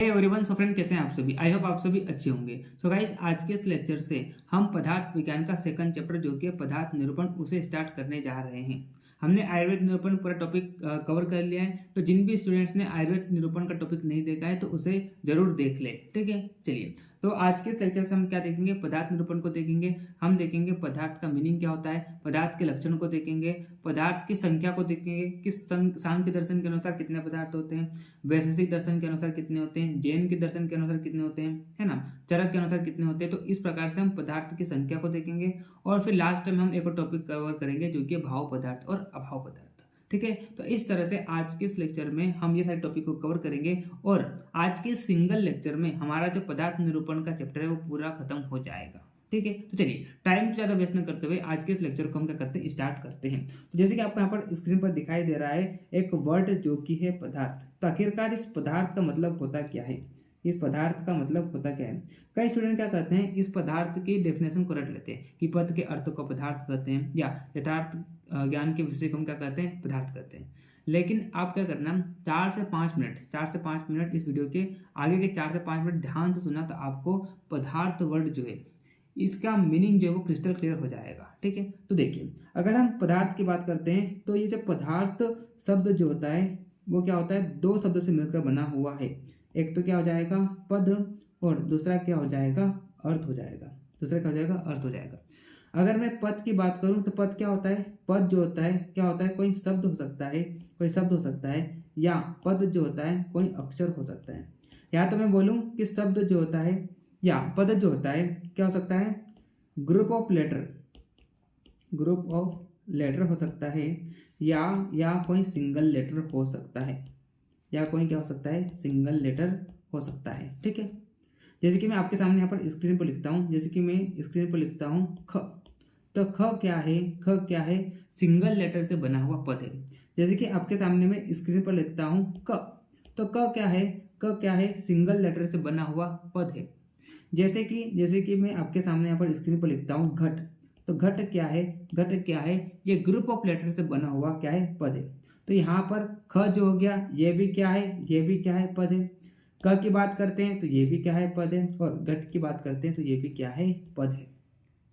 Everyone, so friend कैसे हैं आप सभी। आई होप आप सभी अच्छे होंगे। सो गाइस, आज के इस लेक्चर से हम पदार्थ विज्ञान का सेकंड चैप्टर जो कि पदार्थ निरूपण उसे स्टार्ट करने जा रहे हैं। हमने आयुर्वेद निरूपण पूरा टॉपिक कवर कर लिया है, तो जिन भी स्टूडेंट्स ने आयुर्वेद निरूपण का टॉपिक नहीं देखा है तो उसे जरूर देख ले। ठीक है, चलिए। तो आज के इस लेक्चर से हम क्या देखेंगे, पदार्थ निरूपण को देखेंगे। हम देखेंगे पदार्थ का मीनिंग क्या होता है, पदार्थ के लक्षण को देखेंगे, पदार्थ की संख्या को देखेंगे कि सांख्य दर्शन के अनुसार कितने पदार्थ होते हैं, वैशेषिक दर्शन के अनुसार कितने होते हैं, जैन के दर्शन के अनुसार कितने होते हैं, है ना, चरक के अनुसार कितने होते हैं। तो इस प्रकार से हम पदार्थ की संख्या को देखेंगे और फिर लास्ट में हम एक और टॉपिक कवर करेंगे जो कि भाव पदार्थ और अभाव पदार्थ। ठीक है, तो इस तरह से आज के इस लेक्चर में हम ये सारे टॉपिक को कवर करेंगे और आज के सिंगल लेक्चर में हमारा जो पदार्थ निरूपण का चैप्टर है वो पूरा खत्म हो जाएगा। ठीक है, तो चलिए टाइम ज़्यादा वेस्ट न करते हुए आज के इस लेक्चर को हम क्या करते हैं, स्टार्ट करते हैं। तो जैसे कि आपको यहाँ पर स्क्रीन पर दिखाई दे रहा है एक वर्ड जो कि है पदार्थ। तो आखिरकार इस पदार्थ का मतलब होता क्या है, इस पदार्थ का मतलब होता क्या है। कई स्टूडेंट क्या करते हैं, इस पदार्थ की डेफिनेशन को रट लेते हैं कि पद के अर्थ को पदार्थ कहते हैं या यथार्थ ज्ञान के विषय को हम क्या कहते हैं, पदार्थ कहते हैं। लेकिन आप क्या करना, 4 से 5 मिनट इस वीडियो के आगे के 4 से 5 मिनट ध्यान से सुना तो आपको पदार्थ वर्ड जो है इसका मीनिंग जो है वो क्रिस्टल क्लियर हो जाएगा। ठीक है, तो देखिए अगर हम पदार्थ की बात करते हैं तो ये जो पदार्थ शब्द जो होता है वो क्या होता है, दो शब्द से मिलकर बना हुआ है। एक तो क्या हो जाएगा पद और दूसरा क्या हो जाएगा, अर्थ हो जाएगा। दूसरा क्या हो जाएगा, अर्थ हो जाएगा। अगर मैं पद की बात करूं तो पद क्या होता है, पद जो होता है क्या होता है, कोई शब्द हो सकता है, कोई शब्द हो सकता है, या पद जो होता है कोई अक्षर हो सकता है। या तो मैं बोलूं कि शब्द जो होता है या पद जो होता है क्या हो सकता है, ग्रुप ऑफ लेटर हो सकता है, या कोई सिंगल लेटर हो सकता है, या कोई क्या हो सकता है, सिंगल लेटर हो सकता है। ठीक है, जैसे कि मैं आपके सामने यहाँ पर स्क्रीन पर लिखता हूँ, जैसे कि मैं स्क्रीन पर लिखता हूँ ख। तो ख क्या है, ख क्या है, सिंगल लेटर से बना हुआ पद है। जैसे कि आपके सामने मैं स्क्रीन पर लिखता हूँ क, तो क क्या है, क क्या है, सिंगल लेटर से बना हुआ पद है। जैसे कि मैं आपके सामने यहाँ पर स्क्रीन पर लिखता हूँ घट, तो घट क्या है, घट क्या है, ये ग्रुप ऑफ लेटर से बना हुआ क्या है, पद है। तो यहाँ पर ख जो हो गया ये भी क्या है, ये भी क्या है, पद है। क की बात करते हैं तो ये भी क्या है, पद है। और घट की बात करते हैं तो ये भी क्या है, पद है।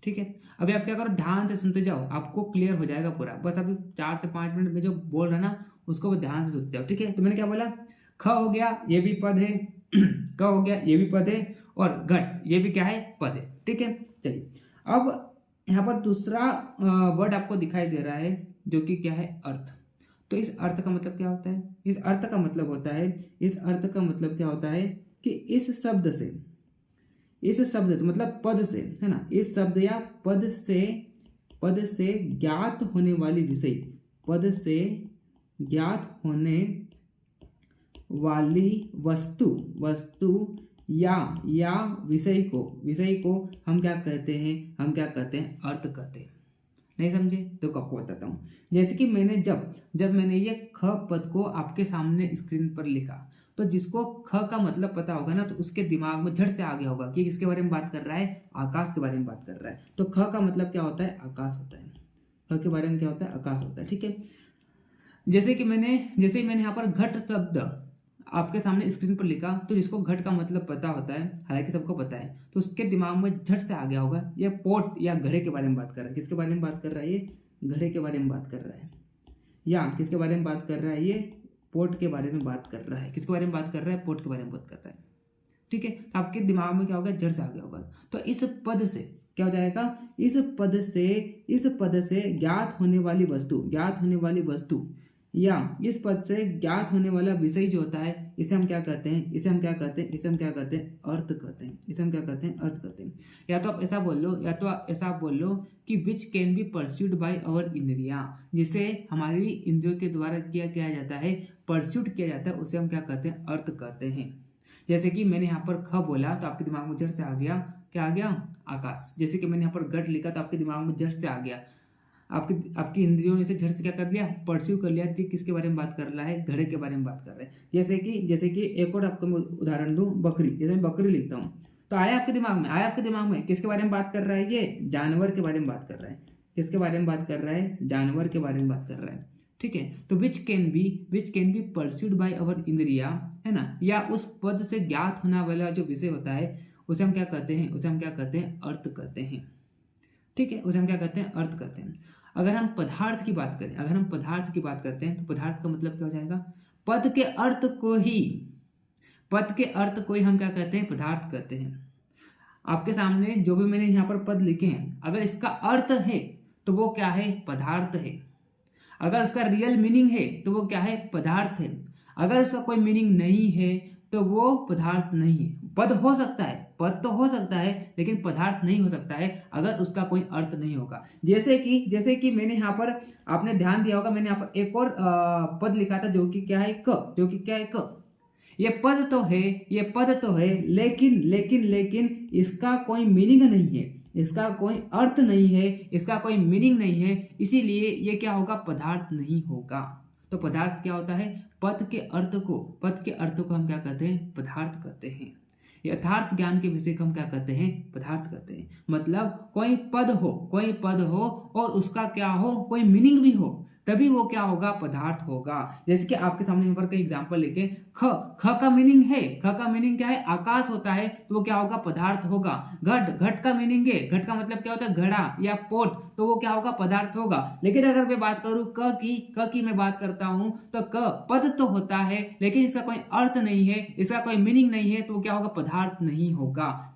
ठीक है, अभी आप क्या करो, ध्यान से सुनते जाओ, आपको क्लियर हो जाएगा पूरा। बस अभी 4 से 5 मिनट में जो बोल रहा ना उसको ध्यान से सुनते जाओ। ठीक है, तो मैंने क्या बोला, ख हो गया ये भी पद है, क हो गया ये भी पद है, और घट ये भी क्या है, पद है। ठीक है, चलिए अब यहाँ पर दूसरा वर्ड आपको दिखाई दे रहा है जो कि क्या है, अर्थ। तो इस अर्थ का मतलब क्या होता है, इस अर्थ का मतलब होता है, इस अर्थ का मतलब क्या होता है कि इस शब्द से मतलब पद से, है ना, इस शब्द या पद से ज्ञात होने वाली विषय, पद से ज्ञात होने वाली वस्तु या विषय को हम क्या कहते हैं, हम क्या कहते हैं, अर्थ कहते हैं। नहीं समझे तो आपको बताता हूँ। जैसे कि मैंने जब मैंने ये ख पद को आपके सामने स्क्रीन पर लिखा, तो जिसको ख का मतलब पता होगा ना तो उसके दिमाग में झट से आ गया होगा कि किसके बारे में बात कर रहा है, आकाश के बारे में बात कर रहा है। तो ख का मतलब क्या होता है, आकाश होता है। ख के बारे में क्या होता है, आकाश होता है। ठीक है, जैसे ही मैंने यहाँ पर घट शब्द आपके सामने स्क्रीन पर लिखा, तो जिसको घट का मतलब पता होता है, हालांकि सबको पता है, तो उसके दिमाग में झट से आ गया होगा ये पोट या घड़े के बारे में बात कर रहा है। किसके बारे में बात कर रहा है, ये घड़े के बारे में बात कर रहा है। या किसके बारे में बात कर रहा है, ये पोट के बारे में बात कर रहा है। किसके बारे में बात कर रहा है, पोट के बारे में बात कर रहा है। ठीक है, तो आपके दिमाग में क्या होगा, झट से आ गया होगा। तो इस पद से क्या हो जाएगा, इस पद से ज्ञात होने वाली वस्तु या इस पद से ज्ञात होने वाला विषय जो होता है, इसे हम क्या कहते हैं, अर्थ कहते हैं। इसे हम क्या कहते हैं, अर्थ कहते हैं। या तो आप ऐसा बोल लो कि which can be pursued by our इंद्रिया, जिसे हमारी इंद्रियों के द्वारा किया जाता है, परस्यूड किया जाता है, उसे हम क्या कहते हैं, अर्थ कहते हैं। जैसे कि मैंने यहाँ पर ख बोला तो आपके दिमाग में झट से आ गया, क्या आ गया, आकाश। जैसे कि मैंने यहाँ पर घट लिखा तो आपके दिमाग में झट से आ गया, आपकी इंद्रियों ने से झट से क्या कर लिया, परस्यू कर लिया कि किसके बारे में बात कर रहा है, घड़े के बारे में बात कर रहा है। जैसे कि एक और आपको मैं उदाहरण दूं, बकरी। जैसे मैं बकरी लिखता हूँ तो आया आपके दिमाग में किसके बारे में बात कर रहा है, ये जानवर के बारे में बात कर रहा है। किसके बारे में बात कर रहा है, जानवर के बारे में बात कर रहा है। ठीक है। तो which can be pursued by our इंद्रिया, है ना, या उस पद से ज्ञात होने वाला जो विषय होता है उसे हम क्या कहते हैं, अर्थ कहते हैं। ठीक है, उसे हम क्या कहते हैं, अर्थ कहते हैं। अगर हम पदार्थ की बात करें, करते हैं तो पदार्थ का मतलब क्या हो जाएगा, पद के अर्थ को ही हम क्या कहते हैं, पदार्थ कहते हैं। आपके सामने जो भी मैंने यहाँ पर पद लिखे हैं, अगर इसका अर्थ है तो वो क्या है, पदार्थ है। अगर उसका रियल मीनिंग है तो वो क्या है, पदार्थ है। अगर उसका कोई मीनिंग नहीं है तो वो पदार्थ नहीं है। पद हो सकता है, पद तो हो सकता है, लेकिन पदार्थ नहीं हो सकता है अगर उसका कोई अर्थ नहीं होगा। जैसे कि मैंने यहाँ पर, आपने ध्यान दिया होगा, मैंने यहाँ पर एक और पद लिखा था जो कि क्या है, क। ये पद तो है, लेकिन इसका कोई मीनिंग नहीं है, इसका कोई अर्थ नहीं है, इसका कोई मीनिंग नहीं है, इसीलिए ये क्या होगा, पदार्थ नहीं होगा। तो पदार्थ क्या होता है, पद के अर्थ को हम क्या कहते हैं, पदार्थ कहते हैं। यथार्थ ज्ञान के विषय को हम क्या कहते हैं, पदार्थ कहते हैं। मतलब कोई पद हो और उसका क्या हो, कोई मीनिंग भी हो, तभी वो क्या होगा, पदार्थ होगा। जैसे कि आपके सामने यहाँ पर कई एग्जांपल लेके, ख का मीनिंग है, क्या है, आकाश होता है, तो वो क्या होगा, पदार्थ होगा। घट का मीनिंग है, घट का मतलब क्या होता है, घड़ा या पोट, तो वो क्या होगा, पदार्थ होगा। लेकिन अगर मैं बात करूं क की मैं बात करता हूं तो क पद तो होता है, लेकिन इसका कोई अर्थ नहीं है, इसका कोई मीनिंग नहीं है, तो वो क्या होगा, पदार्थ नहीं होगा।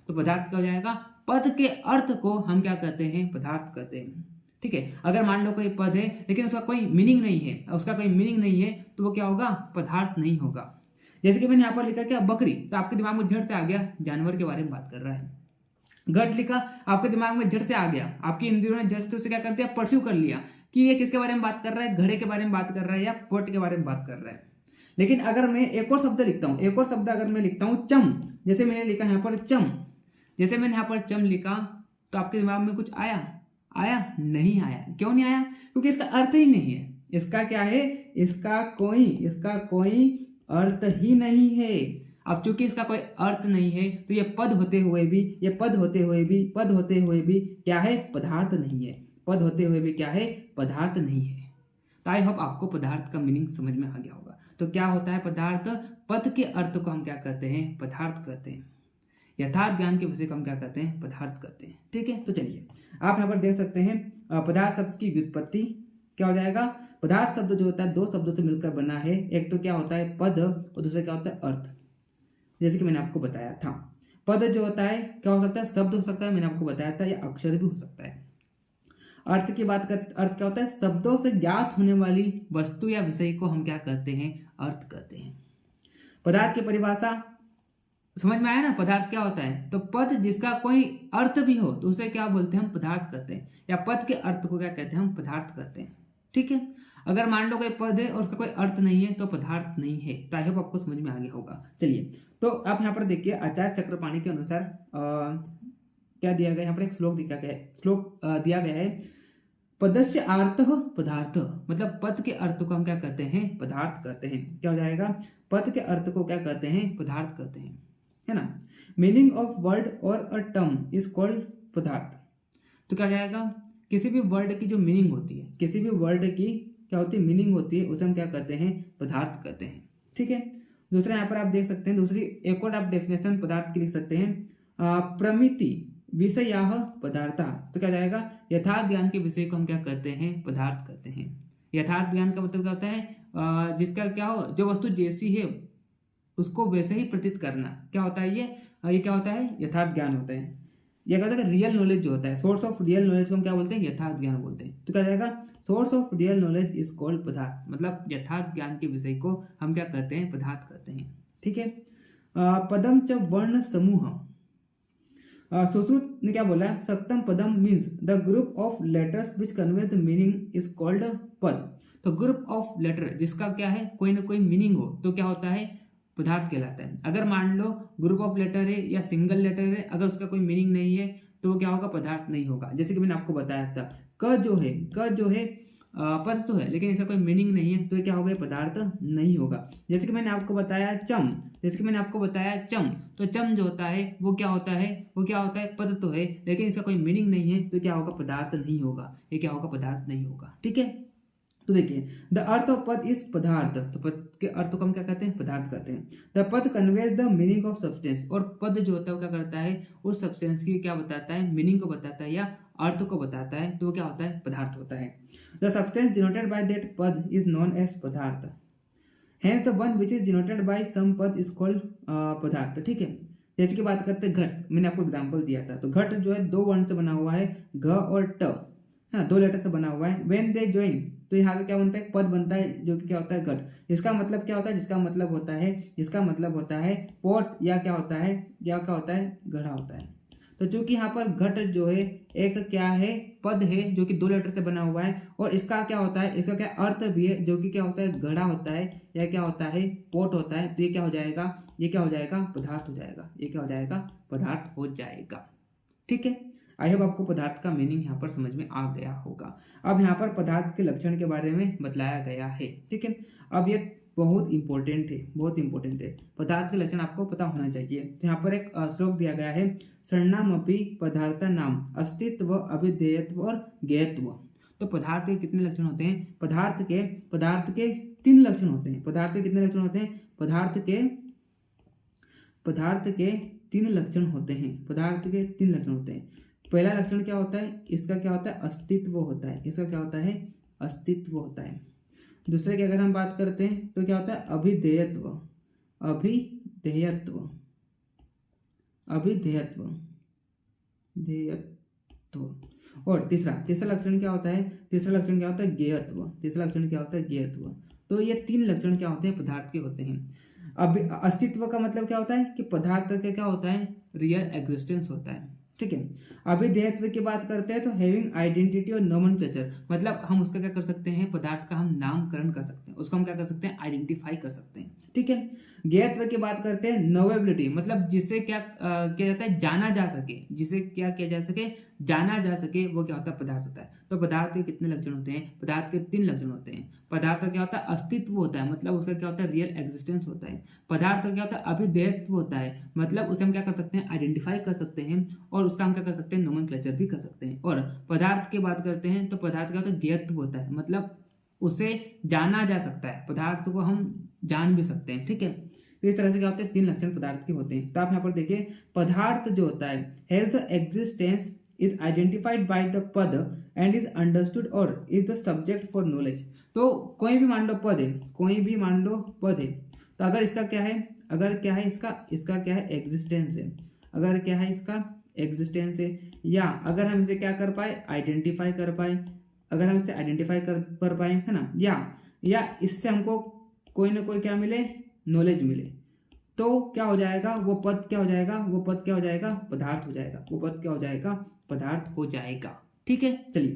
तो पदार्थ क्या हो जाएगा, पद के अर्थ को हम क्या कहते हैं, पदार्थ कहते हैं। ठीक है, अगर मान लो कोई पद है लेकिन उसका कोई मीनिंग नहीं है, तो वो क्या होगा, पदार्थ नहीं होगा। जैसे कि मैंने यहाँ पर लिखा क्या, बकरी, तो आपके दिमाग में झट से आ गया, जानवर के बारे में बात कर रहा है। घट लिखा, आपके दिमाग में झट से आ गया, आपकी इंद्रियों ने झट से उसे क्या कर दिया, परस्यू कर लिया कि ये किसके बारे में बात कर रहा है, घड़े के बारे में बात कर रहा है या पोट के बारे में बात कर रहा है। लेकिन अगर मैं एक और शब्द लिखता हूँ, चम, जैसे मैंने लिखा यहाँ पर चम, लिखा, तो आपके दिमाग में कुछ आया नहीं आया। क्यों नहीं आया, क्योंकि इसका अर्थ ही नहीं है। इसका क्या है, इसका कोई अर्थ ही नहीं है। अब चूंकि इसका कोई अर्थ नहीं है तो ये पद होते हुए भी क्या है, पदार्थ नहीं है। तो आई होप आपको पदार्थ का मीनिंग समझ में आ गया होगा। तो क्या होता है पदार्थ, पद के अर्थ को हम क्या कहते हैं, पदार्थ कहते हैं। यथार्थ ज्ञान के विषय को हम क्या कहते हैं, पदार्थ कहते हैं। ठीक है, तो चलिए आप यहाँ पर देख सकते हैं, पदार्थ शब्द की व्युत्पत्ति क्या हो जाएगा। पदार्थ शब्द जो होता है दो शब्दों से मिलकर बना है, एक तो क्या होता है पद और दूसरा क्या होता है अर्थ। जैसे कि मैंने आपको बताया था, पद जो होता है क्या हो सकता है, शब्द हो सकता है, मैंने आपको बताया था, या अक्षर भी हो सकता है। अर्थ की बात करते, अर्थ क्या होता है, शब्दों से ज्ञात होने वाली वस्तु या विषय को हम क्या कहते हैं, अर्थ कहते हैं। पदार्थ की परिभाषा समझ में आया ना, पदार्थ क्या होता है, तो पद जिसका कोई अर्थ भी हो तो उसे क्या बोलते हैं, हम पदार्थ कहते हैं, या पद के अर्थ को क्या कहते हैं, हम पदार्थ कहते हैं। ठीक है, अगर मान लो कोई पद है और उसका कोई अर्थ नहीं है तो पदार्थ नहीं है। तो आई होप आपको समझ में आ गया होगा। चलिए, तो आप यहाँ पर देखिए, आचार्य चक्रपाणी के अनुसार क्या दिया गया, यहाँ पर एक श्लोक दिया गया है, पदस्य आर्तः पदार्थ, मतलब पद के अर्थ को हम क्या कहते हैं, पदार्थ कहते हैं। क्या हो जाएगा, पद के अर्थ को क्या कहते हैं, पदार्थ कहते हैं, है ना। मीनिंग ऑफ वर्ड और अ टर्म इज कॉल्ड पदार्थ। तो क्या जाएगा, किसी भी वर्ड की जो मीनिंग होती है, किसी भी वर्ड की क्या होती है, मीनिंग होती है, उसे हम क्या कहते हैं, पदार्थ कहते हैं। ठीक है, दूसरा यहाँ पर आप देख सकते हैं, दूसरी एक और आप डेफिनेशन पदार्थ की लिख सकते हैं, प्रमिति विषयाः पदार्थः। तो क्या जाएगा, यथार्थ ज्ञान के विषय को हम क्या कहते हैं, पदार्थ कहते हैं। यथार्थ ज्ञान का मतलब क्या होता है, जिसका क्या हो, जो वस्तु जैसी है उसको वैसे ही प्रतीत करना, क्या होता है ये क्या होता है, यथार्थ ज्ञान होता है। ये कहता है रियल नॉलेज जो होता है, सोर्स ऑफ रियल नॉलेज को हम क्या बोलते हैं, यथार्थ ज्ञान बोलते हैं। तो क्या जाएगा, source of real knowledge is called पदार्थ, मतलब यथार्थ ज्ञान के विषय को हम क्या कहते हैं, पदार्थ कहते हैं। ठीक है, पदम च वर्ण समूह, सुश्रुत ने क्या बोला, सप्तम पदम means the group of letters which convey the meaning is called पद। तो ग्रुप ऑफ लेटर जिसका क्या है, कोई ना कोई मीनिंग हो तो क्या होता है, पदार्थ कहलाता है। अगर मान लो ग्रुप ऑफ लेटर है या सिंगल लेटर है, अगर उसका कोई मीनिंग नहीं है तो वो क्या होगा, पदार्थ नहीं होगा। जैसे कि मैंने आपको बताया था, क जो है पद तो है लेकिन इसका कोई मीनिंग नहीं है, तो ये क्या होगा, पदार्थ नहीं होगा। जैसे कि मैंने आपको बताया चम, तो चम जो होता है वो क्या होता है, पद तो है लेकिन इसका कोई मीनिंग नहीं है, तो क्या होगा, पदार्थ नहीं होगा। ये क्या होगा, पदार्थ नहीं होगा। ठीक है, तो देखिए द अर्थ ऑफ पद इज पदार्थ, तो पद के अर्थ को हम क्या कहते हैं, पदार्थ कहते हैं। द पद conveys the meaning of substance, और पद जो होता है वो क्या करता है, उस सब्सटेंस की क्या बताता है, मीनिंग को बताता है या अर्थ को बताता है, तो वो क्या होता है, पदार्थ होता है। The substance denoted by that पद इज नोन एज पदार्थ, hence the one which is denoted by some पद इज कॉल्ड पदार्थ। ठीक है, जैसे कि बात करते हैं घट, मैंने आपको एग्जांपल दिया था, तो घट जो है दो वर्ण से बना हुआ है, घ और ट, है ना, दो लेटर से बना हुआ है। व्हेन दे जॉइन, तो यहाँ से क्या बनता है, पद बनता है, जो कि क्या होता है, घट। इसका मतलब क्या होता है, जिसका मतलब होता है पोट, या क्या होता है, क्या होता है, घड़ा होता है। तो चूंकि यहाँ पर घट जो है एक क्या है, पद है, जो कि दो लेटर से बना हुआ है, और इसका क्या होता है, इसका क्या अर्थ भी है, जो कि क्या होता है, घड़ा होता है, या क्या होता है, पोट होता है। तो ये क्या हो जाएगा, पदार्थ हो जाएगा, ये क्या हो जाएगा, पदार्थ हो जाएगा। ठीक है, आई होप आपको पदार्थ का मीनिंग यहाँ पर समझ में आ गया होगा। अब यहाँ पर पदार्थ के लक्षण के बारे में बतलाया गया है। ठीक है, अब ये बहुत इंपॉर्टेंट है, पदार्थ के लक्षण आपको पता होना चाहिए। तो यहाँ पर एक श्लोक दिया गया है, सर्णामपि पदार्था नाम अस्तित्व, अभिधेयत्व और ज्ञेयत्व। तो पदार्थ के कितने लक्षण होते हैं, पदार्थ के तीन लक्षण होते हैं। पदार्थ के कितने लक्षण होते हैं, पदार्थ के तीन लक्षण होते हैं। पहला लक्षण क्या होता है, इसका क्या होता है, अस्तित्व होता है, इसका क्या होता है, अस्तित्व होता है। दूसरे की अगर हम बात करते हैं तो क्या होता है, अभिधेयत्व। और तीसरा लक्षण क्या होता है, ज्ञेयत्व। तो ये तीन लक्षण क्या होते हैं, पदार्थ के होते हैं। अब अस्तित्व का मतलब क्या होता है कि पदार्थ का क्या होता है, रियल एग्जिस्टेंस होता है। ठीक है, अभिधेयत्व की बात करते हैं तो हैविंग आइडेंटिटी और नोमेनक्लेचर, मतलब हम उसका क्या कर सकते हैं, पदार्थ का हम नामकरण कर सकते हैं, उसको हम क्या कर सकते हैं, आइडेंटिफाई कर सकते हैं। ठीक है, ज्ञेयत्व की बात करते हैं, नोवेबिलिटी, मतलब जिसे क्या किया जाता है, जाना जा सके, जिसे क्या किया जा सके, जाना जा सके, वो क्या होता है, पदार्थ होता है। तो पदार्थ के कितने लक्षण होते हैं, पदार्थ के तीन लक्षण होते हैं। पदार्थ का क्या होता है, अस्तित्व होता है, मतलब उसका क्या होता है, रियल एग्जिस्टेंस होता है। पदार्थ का क्या होता है, अभिधेयत्व होता है, मतलब उसे हम क्या कर सकते हैं, आइडेंटिफाई कर सकते हैं, और उसका हम क्या कर सकते हैं, नोमेनक्लेचर भी कर सकते हैं। और पदार्थ की बात करते हैं तो पदार्थ का होता है ज्ञेयत्व होता है, मतलब उसे जाना जा सकता है, पदार्थ को हम जान भी सकते हैं। ठीक है, तो इस तरह से क्या होते हैं, तीन लक्षण पदार्थ के होते हैं। तो आप यहाँ पर देखिए, पदार्थ जो होता है has the existence, is identified by the पद एंड इज अंडरस्टूड और is the subject for knowledge. तो कोई भी मान लो पद है, तो अगर इसका क्या है, इसका क्या है, एग्जिस्टेंस है, अगर क्या है, इसका एग्जिस्टेंस है, या अगर हम इसे क्या कर पाए, आइडेंटिफाई कर पाए, अगर हम इसे आइडेंटिफाई कर पाए, है ना, या इससे हमको कोई ना कोई क्या मिले, नॉलेज मिले, तो क्या हो जाएगा, वो पद क्या हो जाएगा, पदार्थ हो जाएगा। ठीक है, चलिए,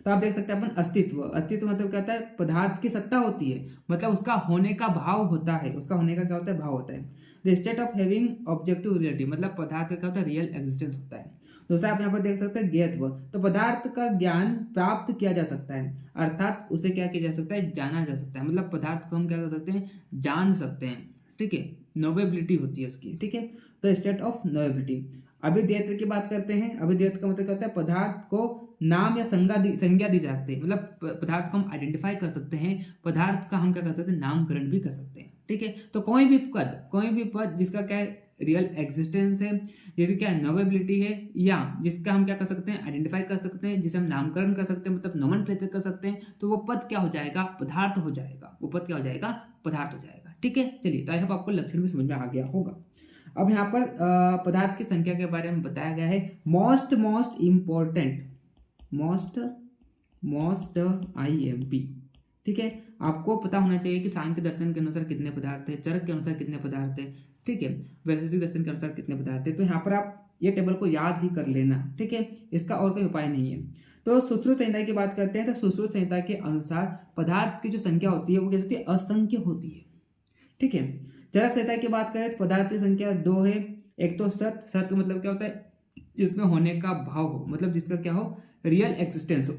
तो आप देख सकते हैं अपन अस्तित्व मतलब क्या होता है, पदार्थ की सत्ता होती है, मतलब उसका होने का भाव होता है, भाव होता है। The state of having objective reality, मतलब पदार्थ का क्या होता है, रियल एग्जिस्टेंस होता है। दूसरा आप यहाँ पर देख सकते हैं ज्ञेयत्व, तो पदार्थ का ज्ञान प्राप्त किया जा सकता है, अर्थात उसे क्या किया जा सकता है, जाना जा सकता है, मतलब पदार्थ को हम क्या कर सकते हैं, जान सकते हैं। ठीक है, नोवेबिलिटी होती है उसकी। ठीक है, तो स्टेट ऑफ नोवेबिलिटी। अभिधेयत्व की बात करते हैं, अभिधेयत्व का मतलब क्या होता है, पदार्थ को नाम या संज्ञा दी जाती है, मतलब पदार्थ को हम आइडेंटिफाई कर सकते हैं, पदार्थ का हम क्या कर सकते हैं, नामकरण भी कर सकते हैं। ठीक है, तो कोई भी पद जिसका क्या है, रियल एग्जिस्टेंस है, जैसे क्या नोवेबिलिटी है, या जिसका हम क्या कर सकते हैं, आइडेंटिफाई कर सकते हैं, जिसे हम नामकरण कर सकते हैं, मतलब नोमेनक्लेचर कर सकते हैं, तो वो पद क्या हो जाएगा, पदार्थ हो जाएगा, पदार्थ हो जाएगा। ठीक है, चलिए, तो आई होप आपको लक्षण भी समझ में आ गया होगा। अब यहाँ पर पदार्थ की संख्या के बारे में बताया गया है, मोस्ट इम्पोर्टेंट IMP। ठीक है, आपको पता होना चाहिए कि सांख्य दर्शन के अनुसार कितने पदार्थ है, चरक के अनुसार कितने पदार्थ है। ठीक है, वैशेषिक दर्शन के अनुसार कितने पदार्थ है। तो यहाँ पर आप ये टेबल को याद ही कर लेना। ठीक है, इसका और कोई उपाय नहीं है। तो सुश्रुत संहिता की बात करते हैं, तो सुश्रुत संहिता के अनुसार पदार्थ की जो संख्या होती है वो कैसे होती है, असंख्य होती है। ठीक है, चरक संहिता की बात करें तो पदार्थ की संख्या 2 है। एक तो सत का मतलब क्या होता है, जिसमें होने का भाव हो, मतलब जिसका क्या हो, रियल एग्जिस्टेंस हो।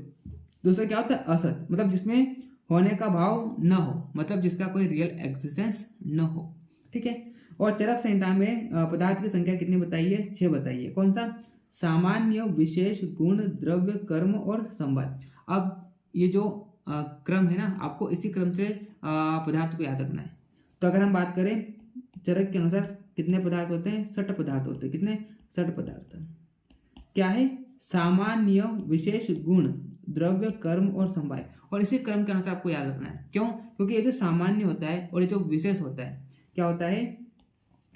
दूसरा क्या होता है, असत, मतलब जिसमें होने का भाव न हो, मतलब जिसका कोई रियल एग्जिस्टेंस न हो। ठीक है, और चरक संहिता में पदार्थ की संख्या कितनी बताइए, 6 बताइए। कौन सा, सामान्य, विशेष, गुण, द्रव्य, कर्म और संवाद। अब ये जो क्रम है ना, आपको इसी क्रम से पदार्थ को याद रखना है। तो अगर हम बात करें चरक के अनुसार कितने पदार्थ होते हैं, 60 पदार्थ होते हैं। कितने? 60 पदार्थ। क्या है? सामान्य, विशेष, गुण, द्रव्य, कर्म और समवाय। और इसी क्रम के अनुसार आपको याद रखना है। क्यों? क्योंकि ये जो सामान्य होता है और ये जो विशेष होता है, क्या होता है,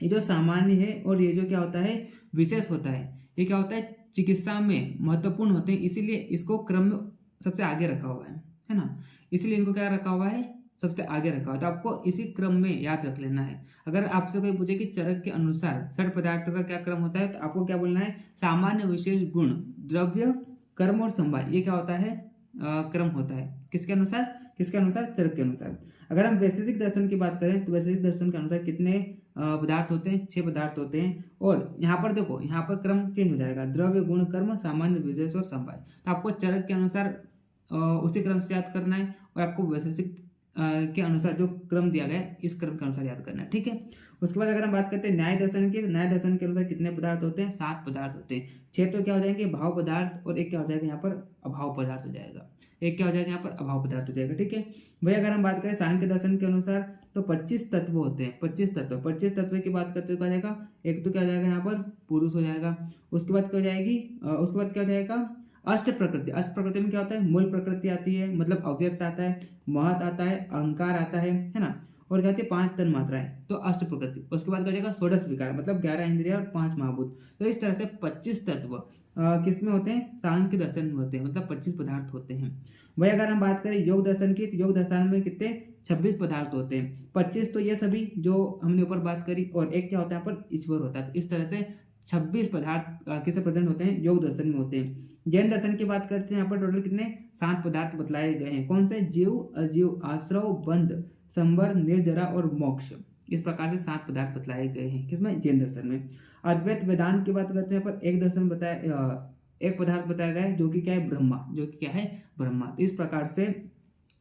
ये जो सामान्य है और ये जो क्या होता है, विशेष होता है, ये क्या होता है, चिकित्सा में महत्वपूर्ण होते हैं, इसीलिए इसको क्रम में सबसे आगे रखा हुआ है ना, इसलिए इनको क्या रखा हुआ है, सबसे आगे रखा हुआ है। तो आपको इसी क्रम में याद रख लेना है। अगर आपसे कोई पूछे कि चरक के अनुसार 60 पदार्थों का क्या क्रम होता है, तो आपको क्या बोलना है, सामान्य, विशेष, गुण, द्रव्य, कर्म और समवाय, ये क्या होता है, क्रम होता है। किसके अनुसार? किसके अनुसार? चरक के अनुसार। अगर हम वैशेषिक दर्शन की बात करें तो वैशेषिक दर्शन के अनुसार कितने पदार्थ होते हैं, 6 पदार्थ होते हैं। और यहाँ पर देखो, यहाँ पर क्रम चेंज हो जाएगा, द्रव्य, गुण, कर्म, सामान्य, विशेष और समवाय। तो आपको चरक के अनुसार उसी क्रम से याद करना है और आपको वैशेषिक के अनुसार जो क्रम दिया गया है, इस क्रम के अनुसार याद करना है। ठीक है। उसके बाद अगर हम बात करते हैं न्याय दर्शन की, न्याय दर्शन के अनुसार कितने पदार्थ होते हैं, 7 पदार्थ होते हैं। 6 तो क्या हो जाएंगे, भाव पदार्थ, और एक क्या हो जाएगा यहाँ पर, अभाव पदार्थ हो जाएगा। एक क्या हो जाएगा यहाँ पर, अभाव पदार्थ हो जाएगा। ठीक है। वही अगर हम बात करें सांख्य दर्शन के अनुसार तो 25 तत्व होते हैं। 25 तत्व, 25 तत्व की बात करते हो जाएगा, एक तो क्या हो जाएगा यहाँ पर, पुरुष हो जाएगा। उसके बाद क्या हो जाएगी, उसके बाद क्या हो जाएगा, अष्ट प्रकृति। अष्ट प्रकृति में क्या होता है, मूल प्रकृति आती है, मतलब अव्यक्त आता है, महत आता है, अहंकार आता है ना, और क्या आती है, 5 तन मात्राएं, तो अष्ट प्रकृति। उसके बाद क्या हो जाएगा, षोडश विकार, मतलब 11 इंद्रिया और 5 महाभूत। तो इस तरह से 25 तत्व किसमें होते हैं, सांख्य दर्शन में होते हैं, मतलब 25 पदार्थ होते हैं। वही अगर हम बात करें योग दर्शन की, तो योग दर्शन में कितने, 26 पदार्थ होते हैं। 25 तो ये सभी जो हमने ऊपर बात करी, और एक क्या होता है यहाँ पर, ईश्वर होता है। तो इस तरह से 26 पदार्थ किससे प्रेजेंट होते हैं, योग दर्शन में होते हैं। जैन दर्शन की बात करते हैं, यहाँ पर टोटल कितने, 7 पदार्थ बतलाए गए हैं। कौन से, जीव, अजीव, आश्रव, बंध, संवर, निर्जरा और मोक्ष। इस प्रकार से 7 पदार्थ बतलाए गए हैं किसमें, जैन दर्शन में। अद्वैत वेदांत की बात करते हैं, यहाँ पर एक दर्शन बताया, एक पदार्थ बताया गया है, जो कि क्या है, ब्रह्मा, जो कि क्या है, ब्रह्मा। तो इस प्रकार से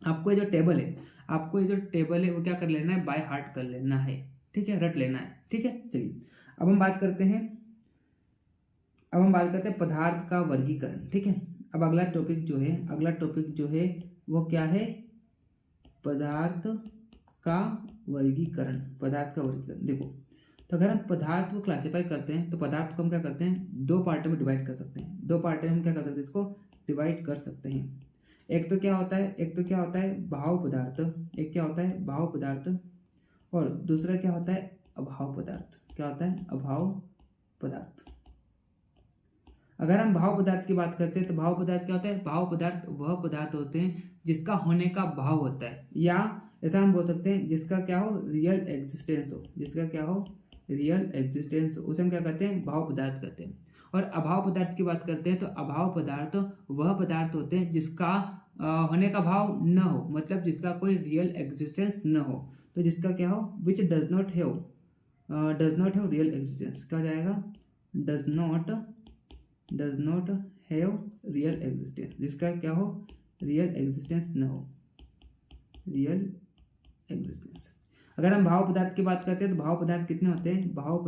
आपको ये जो टेबल है, आपको ये जो टेबल है वो क्या कर लेना है, बाय हार्ट कर लेना है। ठीक है, रट लेना है। ठीक है। चलिए अब हम बात करते हैं, पदार्थ का वर्गीकरण। ठीक है। अब अगला टॉपिक जो है वो क्या है, पदार्थ का वर्गीकरण। पदार्थ का वर्गीकरण देखो, तो अगर हम पदार्थ को क्लासिफाई करते हैं तो पदार्थ को हम क्या करते हैं, 2 पार्टों में डिवाइड कर सकते हैं। 2 पार्टों में हम क्या कर सकते हैं, इसको डिवाइड कर सकते हैं। एक तो क्या होता है भाव पदार्थ, एक क्या होता है, भाव पदार्थ, और दूसरा क्या होता है, अभाव पदार्थ। क्या होता है, अभाव पदार्थ। अगर हम भाव पदार्थ की बात करते हैं तो भाव पदार्थ क्या होता है, भाव पदार्थ वह पदार्थ होते हैं जिसका होने का भाव होता है, या ऐसा हम बोल सकते हैं जिसका क्या हो, रियल एग्जिस्टेंस हो, जिसका क्या हो, रियल एग्जिस्टेंस हो, उसे हम क्या कहते हैं, भाव पदार्थ कहते हैं। और अभाव पदार्थ की बात करते हैं तो अभाव पदार्थ वह पदार्थ होते हैं जिसका होने का भाव न हो, मतलब जिसका कोई रियल एग्जिस्टेंस न हो। तो जिसका क्या हो, विच does not have real existence. क्या हो जाएगा, does not have real existence, जिसका क्या हो, रियल एग्जिस्टेंस न हो, रियल एग्जिस्टेंस। अगर हम भाव पदार्थ की बात करते हैं तो भाव पदार्थ कितने होते हैं, भाव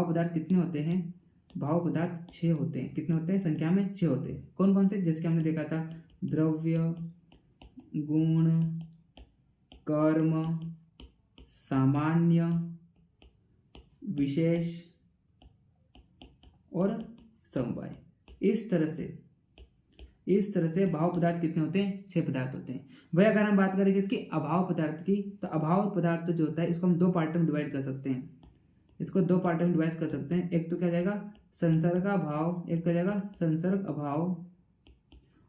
पदार्थ कितने होते हैं, भाव पदार्थ 6 होते हैं। कितने होते हैं, संख्या में 6 होते हैं। कौन कौन से, जैसे हमने देखा था, द्रव्य, गुण, कर्म, सामान्य, विशेष और समवाय। इस तरह से भाव पदार्थ कितने होते हैं, 6 पदार्थ होते हैं। वही अगर हम बात करेंगे इसकी अभाव पदार्थ की, तो अभाव पदार्थ जो होता है इसको हम 2 पार्ट में डिवाइड कर सकते हैं। एक तो क्या जाएगा, संसर्ग भाव, एक क्या जाएगा, संसर्ग अभाव,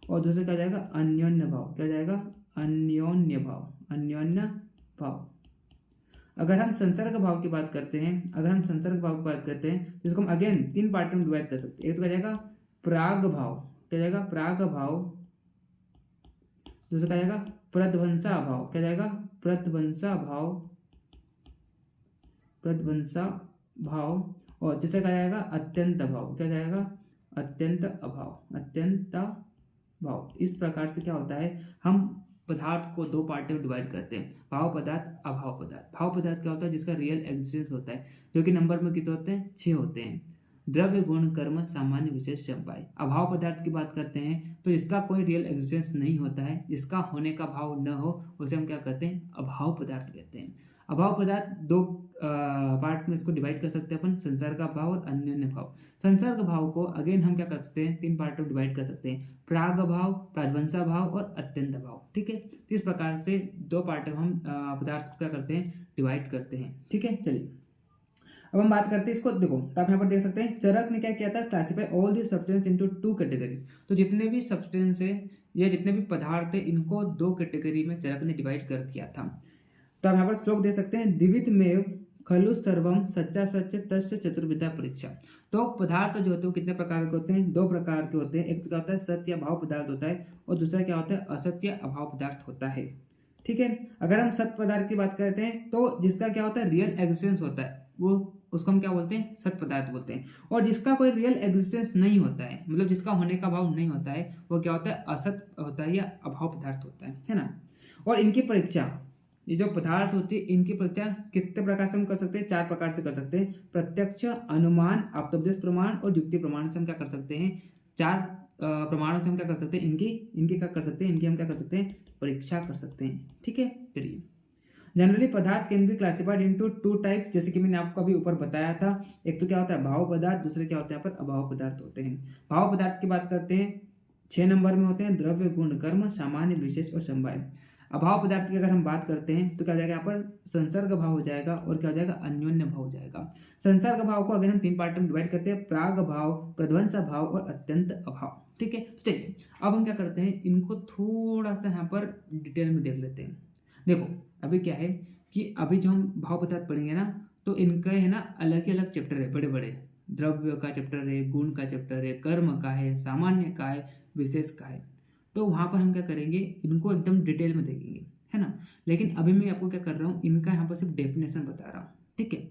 और दूसरा क्या जाएगा, अन्योन्य भाव। क्या जाएगा, अन्योन्य भाव। अगर हम संसर्ग भाव की बात करते हैं, जिसको हम अगेन 3 पार्ट में डिवाइड कर सकते हैं। एक तो क्या जाएगा, प्राग भाव। क्या जाएगा, प्राग भाव। दूसरा क्या जाएगा, प्रध्वंसा भाव। क्या जाएगा, प्रध्वंसा भाव। और तीसरा क्या जाएगा, अत्यंत भाव। क्या जाएगा, अत्यंत भाव। इस प्रकार से क्या होता है, हम पदार्थ को 2 पार्ट में डिवाइड करते हैं, भाव पदार्थ, अभाव पदार्थ। भाव पदार्थ क्या होता है, जिसका रियल एग्जिस्टेंस होता है, जो कि नंबर में कितने होते हैं, 6 होते हैं। द्रव्य गुण कर्म सामान्य विशेष समवाय। अभाव पदार्थ की बात करते हैं तो जिसका कोई रियल एग्जिस्टेंस नहीं होता है, जिसका होने का भाव न हो, उसे हम क्या कहते हैं, अभाव पदार्थ कहते हैं। अभाव पदार्थ दो पार्ट में इसको डिवाइड कर सकते हैं अपन, संसर्ग भाव और अन्योन्य भाव। संसर्ग भाव को अगेन हम क्या कर सकते हैं, तीन पार्ट में डिवाइड कर सकते हैं, प्राग भाव, प्राध्वंसा भाव और अत्यंत भाव। ठीक है, इस प्रकार से दो पार्ट में हम पदार्थ को क्या करते हैं, डिवाइड करते हैं। ठीक है, चलिए अब हम बात करते हैं इसको। देखो तो आप यहाँ पर देख सकते हैं चरक ने क्या किया था, classify all the substance into two categories. तो जितने भी सब्सटेंस है या जितने भी पदार्थ है इनको दो कैटेगरी में चरक ने डिवाइड कर दिया था। तो आप यहाँ पर श्लोक दे सकते हैं, दिवित में खलु सर्वम सच्चा सत्य तस्य चतुर्विधा परीक्षा। तो पदार्थ जो होते हैं वो कितने प्रकार के होते हैं, दो प्रकार के होते हैं। एक तो क्या होता है, सत्य अभाव पदार्थ होता है और दूसरा क्या होता है, असत्य अभाव पदार्थ होता है। ठीक है, अगर हम सत्य पदार्थ की बात करते हैं तो जिसका क्या होता है, रियल एग्जिस्टेंस होता है, वो उसको हम क्या बोलते हैं, सत्य पदार्थ बोलते हैं। और जिसका कोई रियल एग्जिस्टेंस नहीं होता है, मतलब जिसका होने का भाव नहीं होता है, वो क्या होता है, असत्य होता है या अभाव पदार्थ होता है ना। और इनकी परीक्षा, ये जो पदार्थ होती है इनकी परीक्षा कितने प्रकार से हम कर सकते हैं, चार प्रकार से कर सकते हैं। प्रत्यक्ष, अनुमान, आप्तोपदेश प्रमाण और युक्ति प्रमाण से हम क्या कर सकते हैं, चार प्रमाणों से हम क्या कर सकते हैं, इनकी क्या कर सकते हैं, इनकी हम क्या कर सकते हैं, परीक्षा कर सकते हैं। ठीक है, चलिए जनरली पदार्थ can be classified into two type, जैसे कि मैंने आपको अभी ऊपर बताया था। एक तो क्या होता है भाव पदार्थ, दूसरे क्या होते हैं यहाँ पर अभाव पदार्थ होते हैं। भाव पदार्थ की बात करते हैं 6 नंबर में होते हैं द्रव्य गुण कर्म सामान्य विशेष और समवाय। अभाव पदार्थ की अगर हम बात करते हैं तो क्या हो जाएगा, यहाँ पर संसर्ग भाव हो जाएगा और क्या हो जाएगा, अन्योन्य भाव हो जाएगा। संसर्ग भाव को अगर हम तीन पार्ट में डिवाइड करते हैं, प्राग भाव, प्रध्वंस भाव और अत्यंत अभाव। ठीक है, तो चलिए अब हम क्या करते हैं, इनको थोड़ा सा यहाँ पर डिटेल में देख लेते हैं। देखो अभी क्या है कि अभी जो हम भाव पदार्थ पढ़ेंगे ना, तो इनका है ना अलग ही अलग चैप्टर है, बड़े बड़े। द्रव्य का चैप्टर है, गुण का चैप्टर है, कर्म का है, सामान्य का है, विशेष का है। तो वहाँ पर हम क्या करेंगे, इनको एकदम डिटेल में देखेंगे, है ना। लेकिन अभी मैं आपको क्या कर रहा हूँ, इनका यहाँ पर सिर्फ डेफिनेशन बता रहा हूँ। ठीक है,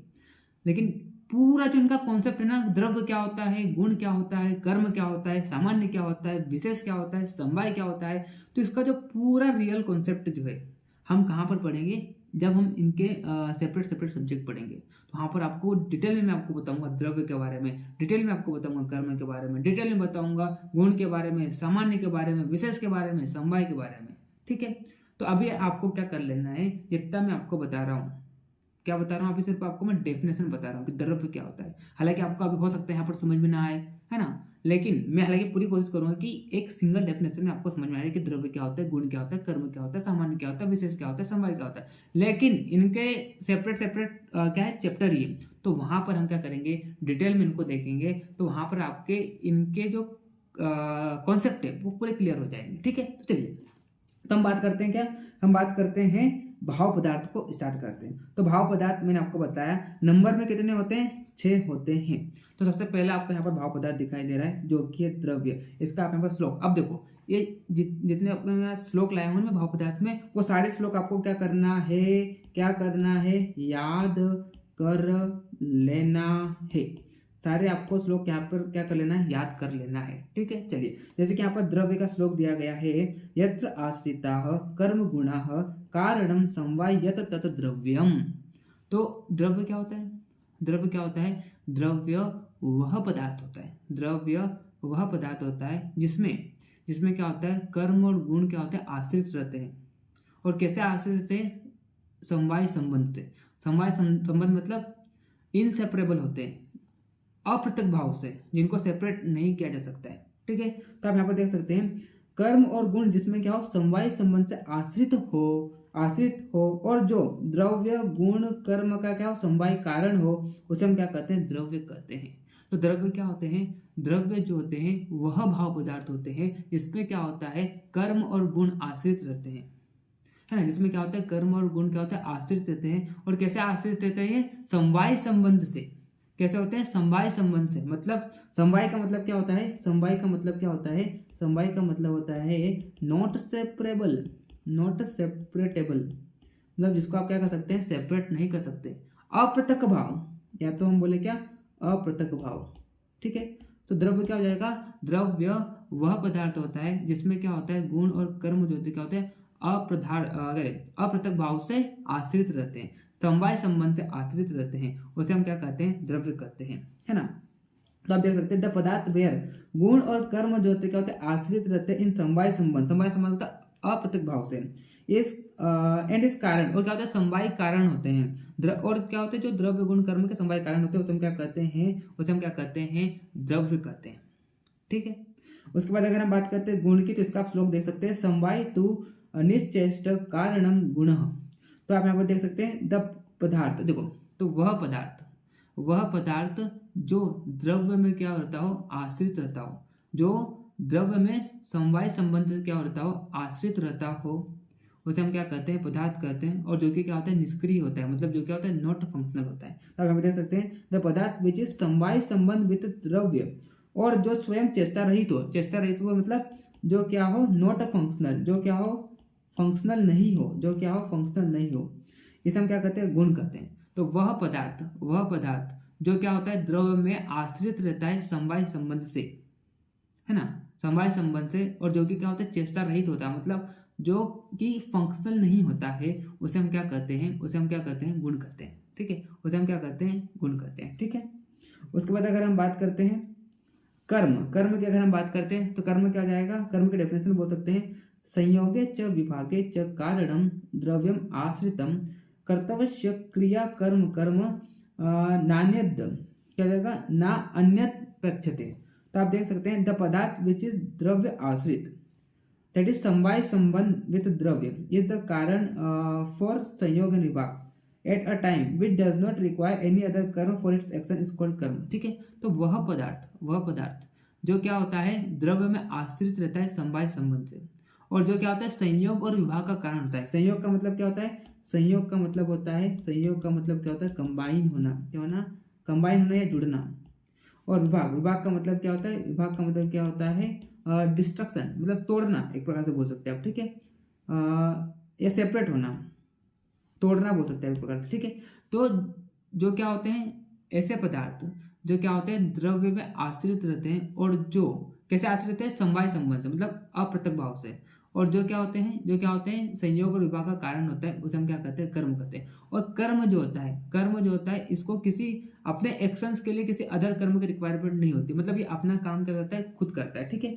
लेकिन पूरा जो इनका कॉन्सेप्ट है ना, द्रव्य क्या होता है, गुण क्या होता है, कर्म क्या होता है, सामान्य क्या होता है, विशेष क्या होता है, समवाय क्या होता है, तो इसका जो पूरा रियल कॉन्सेप्ट जो है हम कहाँ पर पढ़ेंगे, जब हम इनके सेपरेट सब्जेक्ट पढ़ेंगे। तो वहाँ पर आपको डिटेल में मैं आपको बताऊंगा द्रव्य के बारे में, डिटेल में आपको बताऊंगा कर्म के बारे में, डिटेल में बताऊंगा गुण के बारे में, सामान्य के बारे में, विशेष के बारे में, समवाय के बारे में। ठीक है, तो अभी आपको क्या कर लेना है, जितना मैं आपको बता रहा हूँ, क्या बता रहा हूँ, अभी सिर्फ आपको मैं डेफिनेशन बता रहा हूँ कि द्रव्य क्या होता है। हालांकि आपको अभी हो सकता है यहाँ पर समझ में ना आए, है ना, लेकिन मैं हालांकि पूरी कोशिश करूंगा कि एक सिंगल डेफिनेशन में आपको समझ में आए कि द्रव्य क्या होता है, गुण क्या होता है, कर्म क्या होता है, सामान्य क्या होता है, विशेष क्या होता है, समवाय क्या होता है। लेकिन इनके सेपरेट क्या है चैप्टर ये, तो वहां पर हम क्या करेंगे, डिटेल में इनको देखेंगे, तो वहां पर आपके इनके जो कॉन्सेप्ट है वो पूरे क्लियर हो जाएंगे। ठीक है, तो चलिए तो हम बात करते हैं, क्या हम बात करते हैं, भाव पदार्थ को स्टार्ट करते हैं। तो भाव पदार्थ मैंने आपको बताया नंबर में कितने होते हैं, 6 होते हैं। तो सबसे पहले आपको यहाँ पर भाव पदार्थ दिखाई दे रहा है जो कि है द्रव्य, इसका आप यहाँ पर श्लोक। अब देखो ये जितने आपको यहाँ श्लोक लाया हूँ मैं भाव पदार्थ में, वो सारे श्लोक आपको क्या करना है, याद कर लेना है। सारे आपको श्लोक यहाँ पर क्या कर लेना है, याद कर लेना है। ठीक है, चलिए जैसे कि यहाँ पर द्रव्य का श्लोक दिया गया है, यत्र आश्रिता कर्म गुणा कारणम समवायत तत् द्रव्यम। तो द्रव्य क्या होता है, द्रव्य क्या होता है, द्रव्य वह पदार्थ होता है, द्रव्य वह पदार्थ होता है जिसमें क्या होता है, कर्म और गुण क्या होते हैं, आश्रित रहते हैं। और कैसे आश्रित रहते हैं, समवाय संबंध से। समवाय संबंध मतलब इनसेपरेबल होते हैं, अपृथक भाव से, जिनको सेपरेट नहीं किया जा सकता है। ठीक है, तो आप यहाँ पर देख सकते हैं कर्म और गुण जिसमें क्या हो, समवाय संबंध से आश्रित हो और जो द्रव्य गुण कर्म का क्या हो, समवाय कारण हो, उसे हम क्या कहते हैं, द्रव्य कहते हैं। तो द्रव्य क्या होते हैं, द्रव्य जो होते हैं वह भाव पदार्थ होते हैं जिसमें क्या होता है, कर्म और गुण आश्रित रहते हैं, है ना, जिसमें क्या होता है, कर्म और गुण क्या होता है, आश्रित रहते हैं। और कैसे आश्रित रहते हैं, समवाय संबंध से। कैसे होते हैं, समवाय संबंध से। मतलब समवाय का मतलब क्या होता है, समवाय का मतलब क्या होता है, समवाय का मतलब होता है नॉट सेपरेटेबल, मतलब जिसको आप क्या कर सकते हैं, सेपरेट नहीं कर सकते। अपृथक भाव, या तो हम बोले क्या, अपृथक भाव। ठीक है, तो द्रव्य क्या हो जाएगा, द्रव्य वह पदार्थ होता है जिसमें क्या होता है, गुण और कर्म जो होते क्या होते हैं, अपृथक भाव से आश्रित रहते हैं, समवाय संबंध से आश्रित रहते हैं, उसे हम क्या कहते हैं, द्रव्य कहते हैं, है ना। तो आप देख सकते हैं द पदार्थ वेयर गुण और कर्म जो होते क्या होते हैं आश्रित रहते हैं इन समवाय संबंध होता है अप्रत्यक्ष भाव से इस एंड इस कारण और क्या होता है समवाय कारण होते हैं और क्या होते हैं जो द्रव्य गुण कर्म के समवाय कारण होते हैं उसे हम क्या कहते हैं द्रव्य कहते हैं। ठीक है, उसके बाद अगर हम बात करते हैं गुण की तो इसका आप श्लोक देख सकते हैं समवाय तु निश्चेष्ट कारणम गुण। तो आप यहाँ पर देख सकते हैं द पदार्थ, देखो तो वह पदार्थ जो द्रव्य में क्या होता हो आश्रित रहता हो, जो द्रव्य में समवाय संबंध से क्या होता हो आश्रित रहता हो उसे हम क्या कहते हैं पदार्थ कहते हैं। और जो कि क्या होता है निष्क्रिय होता है, मतलब जो क्या होता है नॉट फंक्शनल होता है। तो आप हम देख सकते हैं द पदार्थ विच इज समवाय संबंध विद द्रव्य और जो स्वयं चेष्टा रहित हो मतलब जो क्या हो नॉट फंक्शनल, जो क्या हो फंक्शनल नहीं हो, इसे हम क्या कहते हैं गुण कहते हैं। तो वह पदार्थ जो क्या होता है द्रव्य में आश्रित रहता है समवाय संबंध से, है ना, समवाय संबंध से, और जो कि क्या होता है चेष्टा रहित होता है, मतलब जो कि फंक्शनल नहीं होता है उसे हम क्या कहते हैं गुण कहते हैं। ठीक है, उसे हम क्या कहते हैं गुण कहते हैं। ठीक है, उसके बाद अगर हम बात करते हैं कर्म की अगर हम बात करते हैं तो कर्म क्या हो जाएगा, कर्म के डेफिनेशन बोल सकते हैं संयोगे च विभागे च कारणम द्रव्यम आश्रितम कर्तव्य क्रिया कर्म नान्यद क्या हो जाएगा ना अन्यत प्रेक्षते। तो आप देख सकते हैं द पदार्थ विच इज द्रव्य आश्रित दैट इज समवाय संबंध विद द्रव्य इज द कारण फॉर संयोग एंड विभाग at a time which does not require any other कर्म for its action is called कर्म। ठीक है, तो वह पदार्थ जो क्या होता है द्रव्य में आश्रित रहता है समवाय संबंध से, और जो क्या होता है संयोग और विभाग का कारण होता है। संयोग का मतलब क्या होता है, संयोग का मतलब क्या होता है कंबाइन होना, क्या होना कंबाइन होना या जुड़ना। और विभाग का मतलब क्या होता है डिस्ट्रक्शन, मतलब तोड़ना, एक प्रकार से बोल सकते हैं आप। ठीक है, या सेपरेट होना, तोड़ना बोल सकते हैं एक प्रकार से। ठीक है, तो जो क्या होते हैं ऐसे पदार्थ जो क्या होते हैं द्रव्य में आश्रित रहते हैं, और जो कैसे आश्रित रहते हैं समवाय संबंध से, मतलब अप्रत्यक्ष भाव से, और जो क्या होते हैं संयोग और विभाग का कारण होता है उसे हम क्या कहते हैं कर्म कहते हैं। और कर्म जो होता है इसको किसी अपने एक्शंस के लिए किसी अदर कर्म की रिक्वायरमेंट नहीं होती, मतलब ये अपना काम क्या करता है खुद करता है। ठीक है,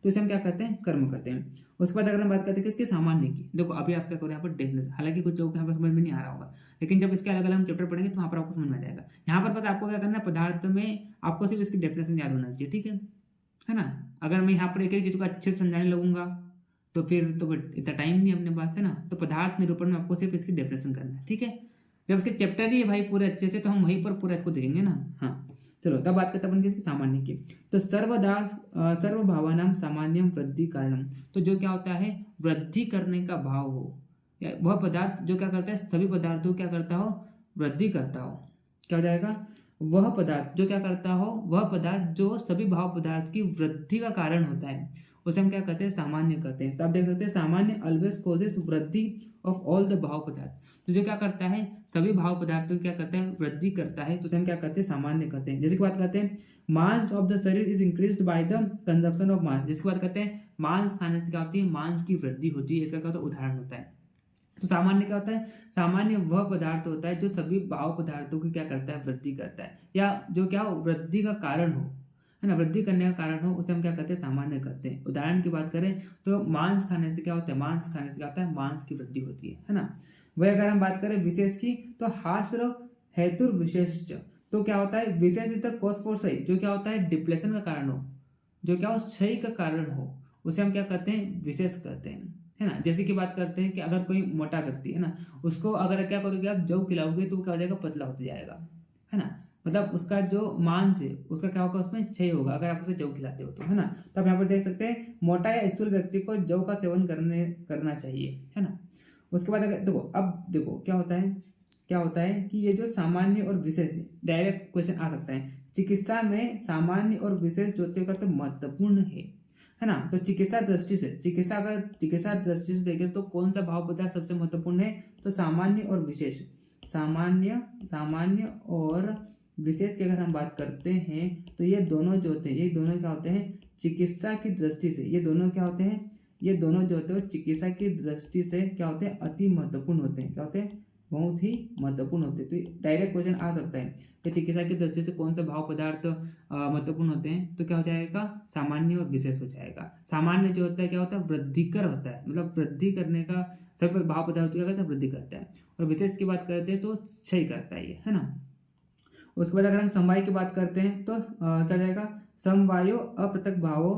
तो इसे हम क्या कहते हैं कर्म कहते हैं। उसके बाद अगर हम बात करते हैं इसके सामान्य की, देखो अभी आप क्या करो यहाँ पर डेफिनेशन, हालांकि कुछ लोगों को यहाँ पर समझ में नहीं आ रहा होगा, लेकिन जब इसके अलग अलग हम चैप्टर पढ़ेंगे तो वहाँ पर आपको समझ में आ जाएगा। यहाँ पर पता आपको क्या करना है, पदार्थ में आपको सिर्फ इसकी डेफिनेशन याद होना चाहिए। ठीक है ना, अगर मैं यहाँ पर एक एक चीज को अच्छे से समझाने लगूंगा तो फिर इतना टाइम नहीं अपने पास, है ना। तो पदार्थ निरूपण में आपको सिर्फ इसकी डेफिनेशन करना है। ठीक है, जब इसके चैप्टर ही है भाई पूरे अच्छे से तो हम वहीं पर पूरा इसको देखेंगे ना। हाँ चलो, तब बात करते हैं इसकी सामान्य की। तो सर्वभावानां सामान्यम वृद्धि कारणम, तो जो क्या होता है वृद्धि करने का भाव हो, या वह पदार्थ जो क्या करता है सभी पदार्थों क्या करता हो वृद्धि करता हो, क्या हो जाएगा वह पदार्थ जो क्या करता हो, वह पदार्थ जो सभी भाव पदार्थ की वृद्धि का कारण होता है उसे हम क्या कहते हैं सामान्य कहते हैं। तो आप देख सकते हैं सामान्य ऑलवेज कॉजेस वृद्धि ऑफ ऑल द भाव पदार्थ, तो जो क्या करता है सभी भाव पदार्थों की क्या करता है वृद्धि करता है, तो उसे हम क्या कहते हैं सामान्य कहते हैं। जैसे कि बात करते हैं मास ऑफ द शरीर is increased by the consumption of mass, जिसकी बात करते हैं मांस खाने से क्या होती है मांस की वृद्धि होती है, इसका क्या होता है उदाहरण होता है। तो सामान्य क्या होता है, सामान्य वह पदार्थ होता है जो सभी भाव पदार्थों की क्या करता है वृद्धि करता है, या जो क्या वृद्धि का कारण हो, है ना, वृद्धि करने का कारण हो, उसे हम क्या कहते हैं सामान्य कहते हैं। उदाहरण की बात करें तो मांस खाने से क्या होता है, मांस खाने से क्या होता है मांस की वृद्धि होती है ना। वही अगर हम बात करें विशेष की तो हास्र हेतु विशेष, तो क्या होता है विशेष इज द कॉज फॉर सही, जो क्या होता है डिप्लेशन का कारण हो, जो क्या हो सही का कारण हो, उसे हम क्या कहते हैं विशेष कहते हैं, है ना। जैसे कि बात करते हैं कि अगर कोई मोटा व्यक्ति है ना, उसको अगर क्या करोगे आप जौ खिलाओगे तो क्या हो जाएगा पतला होता जाएगा, है ना, मतलब उसका जो मांस है उसका क्या होगा उसमें क्षय होगा अगर आप उसे जौ खिलाते हो तो, है ना। तो आप यहाँ पर देख सकते हैं मोटा या स्थूल व्यक्ति को जौ का सेवन करना चाहिए, है ना। उसके बाद अगर देखो अब देखो क्या होता है कि ये जो सामान्य और विशेष है, डायरेक्ट क्वेश्चन आ सकता है चिकित्सा में सामान्य और विशेष जो होते हैं महत्वपूर्ण है ना। तो चिकित्सा दृष्टि से देखें तो कौन सा भाव पदार्थ सबसे महत्वपूर्ण है, तो सामान्य और विशेष, सामान्य और विशेष की अगर हम बात करते हैं तो ये दोनों जो होते हैं ये दोनों क्या होते हैं चिकित्सा की दृष्टि से, ये दोनों क्या होते हैं, ये दोनों जो होते हैं चिकित्सा की दृष्टि से क्या होते हैं अति महत्वपूर्ण होते हैं, क्या होते हैं बहुत ही महत्वपूर्ण होते हैं। तो डायरेक्ट क्वेश्चन आ सकता है कि चिकित्सा की दृष्टि से कौन सा भाव पदार्थ महत्वपूर्ण होते हैं, तो क्या हो जाएगा, सामान्य और विशेष हो जाएगा। सामान्य जो होता है क्या होता है, वृद्धिकर होता है, मतलब वृद्धि करने का सब भाव पदार्थ क्या करता है, वृद्धि करता है। और विशेष की बात करते हैं तो क्षय करता है ना। उसके बाद अगर हम समवाय की बात करते हैं तो क्या जाएगा, समवायो अपृथक भावो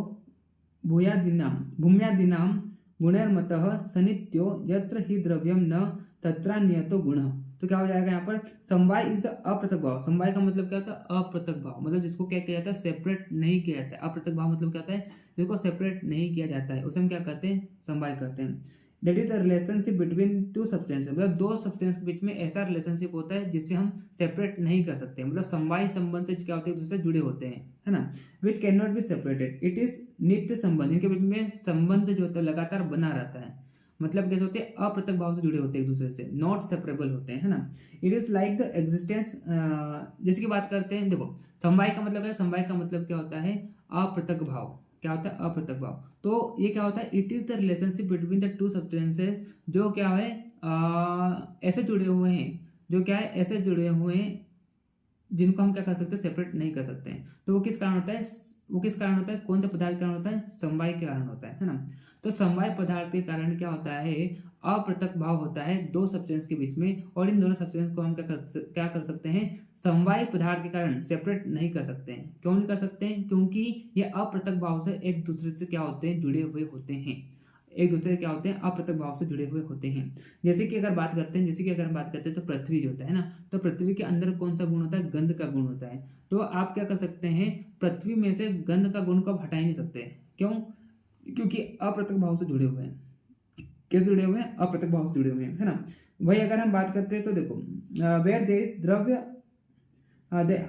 भूम्यादीनाम गुणैर्मतः सनित्यो यत्र ही द्रव्यम न तत्र नियतो गुण। तो क्या हो जाएगा यहाँ पर, समवाय इज द अपृथक भाव। समवाय का मतलब क्या होता है, अपृथक भाव, मतलब जिसको क्या किया जाता है, सेपरेट नहीं किया जाता है। अपृथक भाव मतलब क्या होता है, जिसको सेपरेट नहीं किया जाता है, उसे हम क्या कहते हैं, समवाय कहते हैं। That is the relationship between two substance, मतलब दो सब्सटेंस के बीच में ऐसा रिलेशनशिप होता है जिससे हम सेपरेट नहीं कर सकते, मतलब समवाय संबंध से क्या होते हैं, एक दूसरे से जुड़े होते हैं, है ना। Which can not be separated, it is नित्य संबंध, इनके बीच में संबंध जो होता है लगातार बना रहता है। मतलब कैसे होते हैं, अपृथक भाव से जुड़े होते हैं एक दूसरे से, नॉट सेपरेबल होते हैं, है ना। It is like the existence, जिसकी बात करते हैं, देखो समवाय का मतलब है, समवाय का मतलब क्या होता है, अपृथक भाव। क्या होता है, अपृथक भाव। तो ये क्या होता है, it is the relationship between the two substances, जो क्या है ऐसे जुड़े हुए हैं, जो क्या है ऐसे जुड़े हुए हैं जिनको हम क्या कर सकते हैं, सेपरेट नहीं कर सकते हैं। तो वो किस कारण होता है, वो किस कारण होता है, कौन सा पदार्थ के कारण होता है, समवाय के कारण होता है ना। तो समवाय पदार्थ के कारण क्या होता है, अपृथक भाव होता है दो सब्सटेंस के बीच में, और इन दोनों सब्सटेंस को हम क्या कर सकते हैं, समवाय पदार्थ के कारण सेपरेट नहीं कर सकते हैं। क्यों नहीं कर सकते हैं, क्योंकि ये अपृथक भाव से एक दूसरे से क्या होते हैं, जुड़े हुए होते हैं, एक दूसरे क्या होते हैं, अपृथक भाव से जुड़े हुए होते हैं। जैसे कि अगर बात करते हैं, तो पृथ्वी जो होता है ना, तो पृथ्वी के अंदर कौन सा गुण होता है, गंध का गुण होता है। तो आप क्या कर सकते हैं, पृथ्वी में से गंध का गुण को हटा ही नहीं सकते। क्यों, क्योंकि अपृथक भाव से जुड़े हुए हैं। कैसे जुड़े हुए हैं, अपृथक भाव से जुड़े हुए हैं, है ना। वही अगर हम बात करते हैं तो देखो, वेयर देयर इज द्रव्य,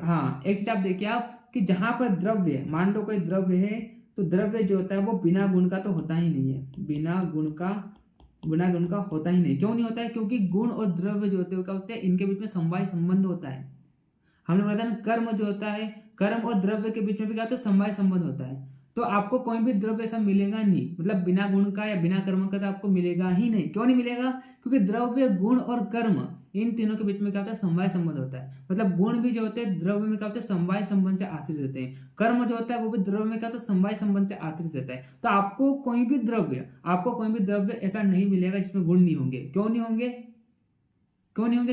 हाँ एक चीज आप देखिए आप, कि जहां पर द्रव्य, मान लो कोई द्रव्य है, तो द्रव्य जो होता है वो बिना गुण का तो होता ही नहीं है, बिना गुण का होता ही नहीं। क्यों नहीं होता है, क्योंकि गुण और द्रव्य जो होते हैं क्या होते हैं, इनके बीच में समवाय संबंध होता है। हमने बताया ना, कर्म जो होता है, कर्म और द्रव्य के बीच में भी क्या होता है, समवाय संबंध होता है। तो आपको कोई भी द्रव्य ऐसा मिलेगा नहीं, मतलब बिना गुण का या बिना कर्म का तो आपको मिलेगा ही नहीं। क्यों नहीं मिलेगा, क्योंकि द्रव्य, गुण और कर्म, इन तीनों के बीच में क्या होता है, समवाय संबंध होता है। मतलब गुण भी जो होते हैं द्रव्य में क्या होते हैं, समवाय संबंध से आश्रित रहते हैं। कर्म जो होता है वो भी द्रव्य में क्या होता है, समवाय संबंध से आश्रित रहता है। तो आपको कोई भी द्रव्य ऐसा नहीं मिलेगा जिसमें गुण नहीं होंगे। क्यों नहीं होंगे,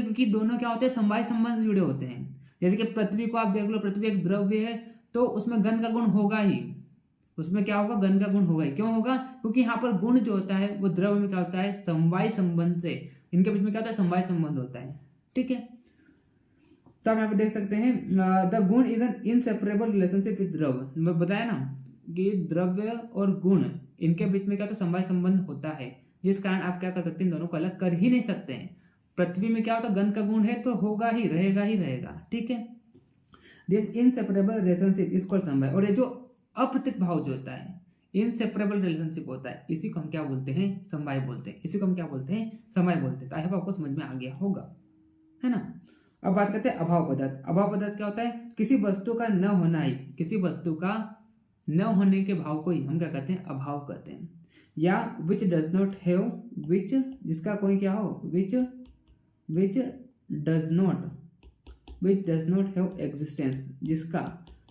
क्योंकि दोनों क्या होते हैं, समवाय संबंध से जुड़े होते हैं। जैसे कि पृथ्वी को आप देख लो, पृथ्वी एक द्रव्य है, तो उसमें गंध का गुण होगा ही, उसमें क्या होगा, गंध का गुण होगा ही। क्यों होगा, क्योंकि यहाँ पर गुण जो होता है वो द्रव्य में क्या होता है, समवाय संबंध से, इनके बीच में क्या होता है, समवाय संबंध होता है। ठीक है, तो हम यहाँ पे देख सकते हैं, द गुण is an inseparable relationship with द्रव्य। मैं बताया ना कि द्रव्य और गुण, इनके बीच में क्या होता है, समवाय संबंध होता है, जिस कारण आप क्या कर सकते हैं, दोनों को अलग कर ही नहीं सकते हैं। पृथ्वी में क्या होता है, गंध का गुण है तो होगा ही, रहेगा। ठीक है, this inseparable relationship is called समवाय। और ये जो अपृथक भाव जो होता है, इनसेपरेबल रिलेशनशिप होता है, इसी को हम क्या बोलते हैं, समवाय बोलते हैं। इसी को हम क्या बोलते हैं, समवाय बोलते हैं। तो आई होप आपको समझ में आ गया होगा, है ना। अब बात करते हैं अभाव पदार्थ। अभाव पदार्थ क्या होता है, किसी वस्तु का न होना ही, किसी वस्तु का न होने के भाव को ही हम क्या कहते हैं, अभाव कहते हैं। या विच डज नॉट हैव, विच जिसका कोई क्या हो, विच डज नॉट हैव एग्जिस्टेंस,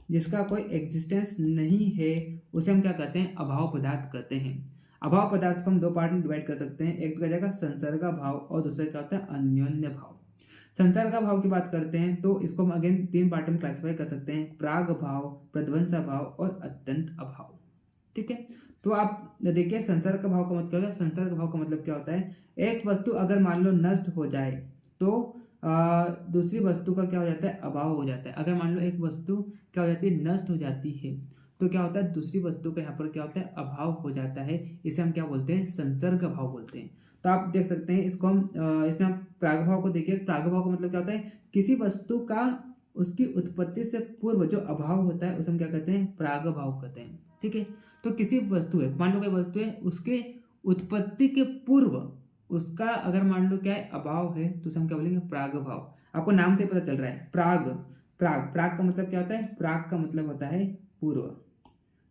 जिसका कोई एग्जिस्टेंस नहीं है, उसे हम क्या कहते हैं, अभाव पदार्थ कहते हैं। अभाव पदार्थ को हम दो पार्ट में डिवाइड कर सकते हैं, एक तो क्या जाएगा संसर्ग भाव, और दूसरा क्या होता है, अन्योन्य भाव। संसर्ग भाव की बात करते हैं तो इसको हम अगेन तीन पार्ट में क्लासिफाई कर सकते हैं, प्राग भाव, प्रध्वंस भाव और अत्यंत अभाव। ठीक है, तो आप देखिए संसर्ग भाव का मतलब क्या होता है। संसर्ग भाव का मतलब क्या होता है, एक वस्तु अगर मान लो नष्ट हो जाए तो दूसरी वस्तु का क्या हो जाता है, अभाव हो जाता है। अगर मान लो एक वस्तु क्या हो जाती है, नष्ट हो जाती है, तो क्या होता है, दूसरी वस्तु का यहाँ पर क्या होता है, अभाव हो जाता है। इसे हम क्या बोलते हैं, संसर्ग भाव बोलते हैं। तो आप देख सकते हैं इसको हम, इसमें आप प्रागभाव को देखिए। प्रागभाव का मतलब क्या होता है, किसी वस्तु का उसकी उत्पत्ति से पूर्व जो अभाव होता है उसे हम क्या कहते हैं, प्रागभाव कहते हैं। ठीक है, तो किसी वस्तु है, मान लो कोई वस्तु है, उसके उत्पत्ति के पूर्व उसका अगर मान लो क्या है, अभाव है, तो उसे हम क्या बोलेंगे, प्रागभाव। आपको नाम से पता चल रहा है, प्राग का मतलब क्या होता है, प्राग का मतलब होता है पूर्व।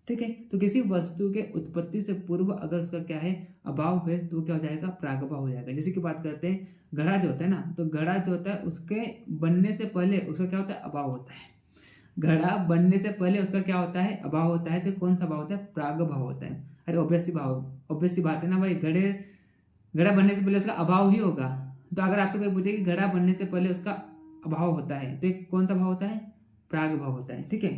ठीक है। तो किसी वस्तु के उत्पत्ति से पूर्व अगर उसका क्या है अभाव है तो क्या हो जाएगा, प्रागभाव हो जाएगा। जैसे कि बात करते हैं घड़ा जो होता है ना, तो घड़ा जो होता है उसके बनने से पहले उसका क्या होता है, अभाव होता है। घड़ा बनने से पहले उसका क्या होता है, अभाव होता है। तो कौन सा भाव होता है, प्रागभाव होता है। अरे ऑब्वियस सी बात है ना भाई, घड़ा बनने से पहले उसका अभाव ही होगा। तो अगर आपसे कोई पूछे कि घड़ा बनने से पहले उसका अभाव होता है तो एक कौन सा भाव होता है, प्रागभाव होता है। ठीक है।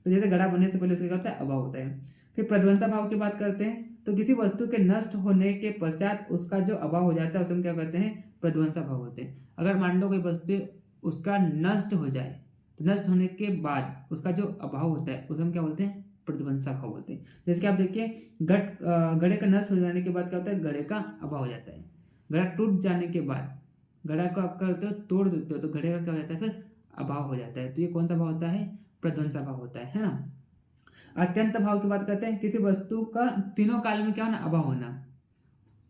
तो जैसे घड़ा बनने से पहले उसका क्या होता है, अभाव होता है। फिर प्रध्वंसा भाव की बात करते हैं, तो किसी वस्तु के नष्ट होने के पश्चात उसका जो अभाव हो जाता है उसे हम क्या कहते हैं, प्रध्वंसा भाव होते हैं। अगर मान लो कोई वस्तु उसका नष्ट हो जाए तो नष्ट होने के बाद उसका जो अभाव होता है उसे हम क्या बोलते हैं, प्रध्वंसा भाव बोलते हैं। जैसे कि आप देखिए घड़े का नष्ट हो जाने के बाद क्या होता है, घड़े का अभाव हो जाता है। घड़ा टूट जाने के बाद घड़ा को आप करते हो, तोड़ देते हो, तो घड़े का क्या हो जाता है, फिर अभाव हो जाता है। तो ये कौन सा भाव होता है, प्रध्वंसा भाव होता है ना। अत्यंत भाव की बात करते हैं, किसी वस्तु का तीनों काल में क्या होना, अभाव होना,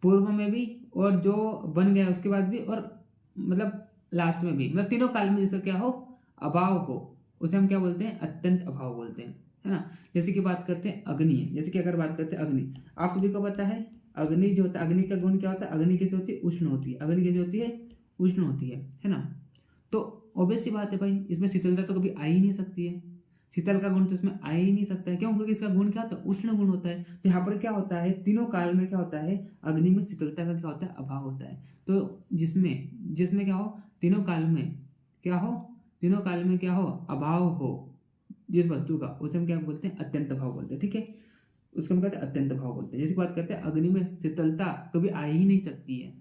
पूर्व में भी और जो बन गया उसके बाद भी, और मतलब लास्ट में भी, मतलब तीनों काल में जिसका क्या हो, अभाव हो, उसे हम क्या बोलते हैं, अत्यंत अभाव बोलते हैं, है ना। जैसे कि बात करते हैं अग्नि, जैसे कि अगर बात करते हैं अग्नि, आप सभी को पता है अग्नि जो होता है, अग्नि का गुण क्या होता है, अग्नि कैसे होती है, उष्ण होती है। अग्नि कैसे होती है, उष्ण होती है ना। तो ऑब्वियस सी बात है भाई, इसमें शीतलता तो कभी आ ही नहीं सकती है, शीतल का गुण तो इसमें आ ही नहीं सकता है। क्यों, क्योंकि इसका गुण क्या होता है, उष्ण गुण होता है। तो यहाँ पर क्या होता है, तीनों काल में क्या होता है, अग्नि में शीतलता का क्या होता है, अभाव होता है। तो जिसमें क्या हो, तीनों काल में क्या हो, तीनों काल में क्या हो, अभाव हो जिस वस्तु का, उसे हम क्या बोलते हैं, अत्यंत भाव बोलते हैं। ठीक है, उसको हम कहते हैं अत्यंत भाव बोलते हैं। जैसे बात करते हैं अग्नि में शीतलता कभी आ ही नहीं सकती है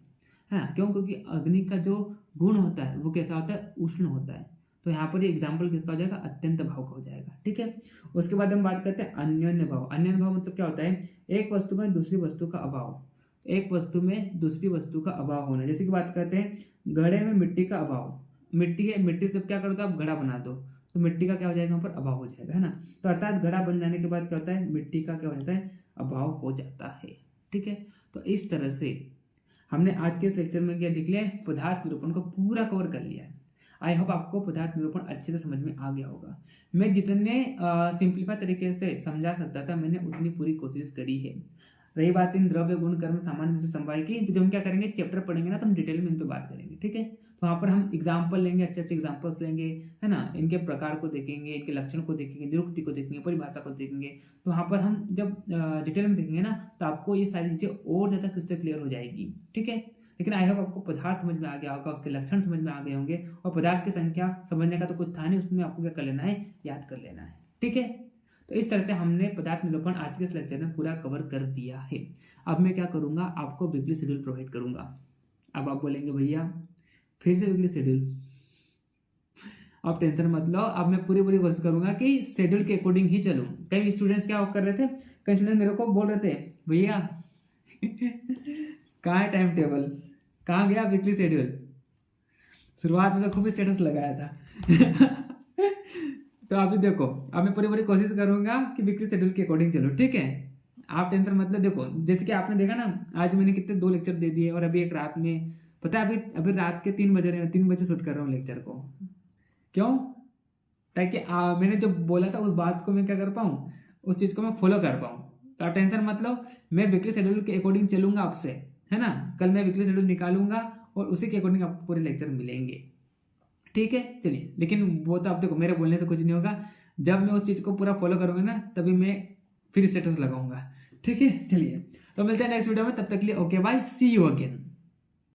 ना। क्यों, क्योंकि अग्नि का जो गुण होता है वो कैसा होता है, उष्ण होता है। तो यहाँ पर ये एग्जाम्पल किसका हो जाएगा, अत्यंत भाव का हो जाएगा। ठीक है। उसके बाद हम बात करते हैं अन्योन्य भाव। अन्योन्य भाव मतलब क्या होता है, एक वस्तु में दूसरी वस्तु का अभाव, एक वस्तु में दूसरी वस्तु का अभाव होना। जैसे कि बात करते हैं घड़े में मिट्टी का अभाव, मिट्टी से क्या करो तो आप घड़ा बना दो, तो मिट्टी का क्या हो जाएगा, वहाँ पर अभाव हो जाएगा, है ना। तो अर्थात घड़ा बन जाने के बाद क्या होता है, मिट्टी का क्या हो जाता है, अभाव हो जाता है। ठीक है। तो इस तरह से हमने आज के इस लेक्चर में क्या देख लिया है, पदार्थ निरूपण को पूरा कवर कर लिया है। आई होप आपको पदार्थ निरूपण अच्छे से समझ में आ गया होगा। मैं जितने सिंप्लीफाई तरीके से समझा सकता था मैंने उतनी पूरी कोशिश करी है। रही बात इन द्रव्य गुण कर्म सामान्य से समवाय की, तो जब हम क्या करेंगे, चैप्टर पढ़ेंगे ना, तो हम डिटेल में इन पर बात करेंगे। ठीक है। तो वहाँ पर हम एग्जाम्पल लेंगे, अच्छे अच्छे एग्जाम्पल्स लेंगे, है ना। इनके प्रकार को देखेंगे, इनके लक्षण को देखेंगे, निरुक्ति को देखेंगे, परिभाषा को देखेंगे। तो वहाँ पर हम जब डिटेल में देखेंगे ना, तो आपको ये सारी चीज़ें और ज़्यादा क्रिस्टल क्लियर हो जाएगी। ठीक है। लेकिन आई होप आपको पदार्थ समझ में आ गया होगा, उसके लक्षण समझ में आ गए होंगे, और पदार्थ की संख्या समझने का तो कुछ था नहीं, उसमें आपको क्या कर लेना है, याद कर लेना है। ठीक है। तो इस तरह से हमने पदार्थ निरूपण आज के इस लेक्चर में पूरा कवर कर दिया है। अब मैं क्या करूँगा, आपको वीकली शेड्यूल प्रोवाइड करूँगा। अब आप बोलेंगे भैया फिर से वीकली शेड्यूल, आप टेंशन मत लो, अब मैं पूरी कोशिश करूँगा कि शेड्यूल के अकॉर्डिंग ही चलूँ। कई स्टूडेंट्स क्या कर रहे थे, कई स्टूडेंट मेरे को बोल रहे थे भैया कहाँ है टाइम टेबल, कहाँ गया वीकली शेड्यूल। शुरुआत में तो खूब स्टेटस लगाया था तो अभी देखो, अब मैं पूरी कोशिश करूंगा कि वीकली शेड्यूल के अकॉर्डिंग चलो। ठीक है, आप टेंशन मत लो। देखो जैसे कि आपने देखा ना, आज मैंने कितने 2 लेक्चर दे दिए, और अभी एक रात में, पता है अभी रात के 3 बजे 3 बजे शूट कर रहा हूँ लेक्चर को। क्यों, ताकि मैंने जो बोला था उस बात को मैं क्या कर पाऊँ, उस चीज़ को मैं फॉलो कर पाऊँ। तो आप टेंशन मत लो, मैं वीकली शेड्यूल के अकॉर्डिंग चलूंगा आपसे, है ना। कल मैं वीकली शेड्यूल निकालूंगा और उसी के अकॉर्डिंग आपको पूरे लेक्चर मिलेंगे। ठीक है, चलिए। लेकिन वो तो आप देखो, मेरे बोलने से कुछ नहीं होगा, जब मैं उस चीज़ को पूरा फॉलो करूँगा ना, तभी मैं फिर स्टेटस लगाऊंगा। ठीक है, चलिए। तो मिलते हैं नेक्स्ट वीडियो में, तब तक के लिए okay bye, see you again.